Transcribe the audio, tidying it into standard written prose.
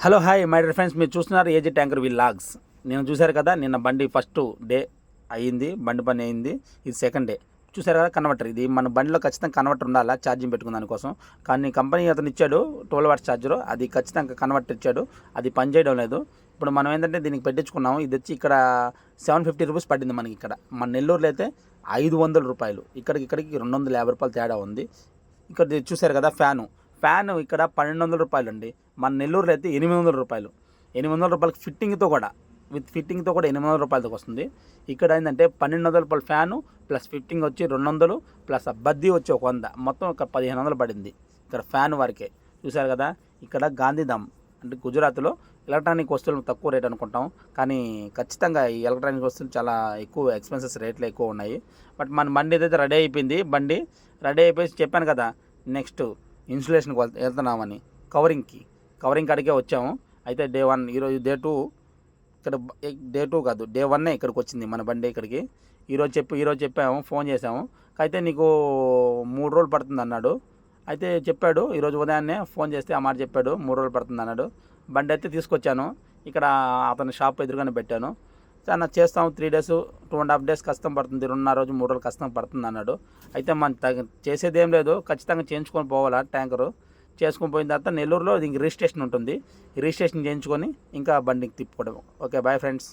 Hello hi my dear friends, మీరు చూస్తున్నారు AG tanker vlogs. నేను చూశారు కదా, నిన్న బండి ఫస్ట్ డే అయ్యింది, బండి పని అయింది. ఇది సెకండ్ డే. చూశారు కదా కన్వర్టర్. ఇది మన బండిలో ఖచ్చితంగా కన్వర్టర్ ఉండాలా ఛార్జింగ్ పెట్టుకున్న దానికోసం. కానీ కంపెనీ అతను ఇచ్చాడు 12 వాట్స్ ఛార్జరు, అది ఖచ్చితంగా కన్వర్టర్ ఇచ్చాడు, అది పనిచేయడం లేదు. ఇప్పుడు మనం ఏంటంటే దీనికి పెట్టించుకున్నాము. ఇది వచ్చి ఇక్కడ 750 రూపీస్ పడింది మనకి. ఇక్కడ మన నెల్లూరులో అయితే 500 రూపాయలు, ఇక్కడికి 250 రూపాయలు తేడా ఉంది. ఇక్కడ చూశారు కదా ఫ్యాన్ ఇక్కడ 1200 రూపాయలు అండి. మన నెల్లూరులో అయితే 800 రూపాయలు. 800 రూపాయలకి ఫిట్టింగ్తో కూడా, విత్ ఫిట్టింగ్తో కూడా 800 రూపాయలతో వస్తుంది. ఇక్కడ ఏంటంటే 1200 రూపాయల ఫ్యాను ప్లస్ ఫిట్టింగ్ వచ్చి 200 ప్లస్ బద్దీ వచ్చి 100, మొత్తం ఒక 1500 పడింది ఇక్కడ ఫ్యాన్ వరకే. చూశారు కదా. ఇక్కడ గాంధీధామ్ అంటే గుజరాత్లో ఎలక్ట్రానిక్ వస్తువులు తక్కువ రేట్ అనుకుంటాం, కానీ ఖచ్చితంగా ఈ ఎలక్ట్రానిక్ వస్తువులు చాలా ఎక్కువ ఎక్స్పెన్సెస్, రేట్లు ఎక్కువ ఉన్నాయి. బట్ మన బండి అయితే రెడీ అయిపోయింది. బండి రెడీ అయిపోయి చెప్పాను కదా, నెక్స్ట్ ఇన్సులేషన్కి వెళ్తున్నామని కవరింగ్ కాడికే వచ్చాము. అయితే డే 1, ఈరోజు డే 2. ఇక్కడ డే 2 కాదు, డే 1 ఇక్కడికి వచ్చింది మన బండి. ఇక్కడికి ఈరోజు చెప్పాము, ఫోన్ చేసాము. అయితే నీకు 3 రోజులు పడుతుంది అన్నాడు. అయితే చెప్పాడు, ఈరోజు ఉదయాన్నే ఫోన్ చేస్తే ఆ మాట చెప్పాడు, 3 రోజులు పడుతుంది అన్నాడు. బండి అయితే తీసుకొచ్చాను, ఇక్కడ అతని షాప్ ఎదురుగానే పెట్టాను. చాలా చేస్తాం, 3 days 2.5 days కష్టం పడుతుంది, 2.5 రోజు 3 రోజులు కష్టం పడుతుంది అన్నాడు. అయితే మనం చేసేది ఏం లేదు, ఖచ్చితంగా చేయించుకొని పోవాలా ట్యాంకరు. చేసుకొని పోయిన తర్వాత నెల్లూరులో దీనికి రిజిస్ట్రేషన్ ఉంటుంది, రిజిస్ట్రేషన్ చేయించుకొని ఇంకా బండికి తిప్పుకోవడం. Okay, bye friends.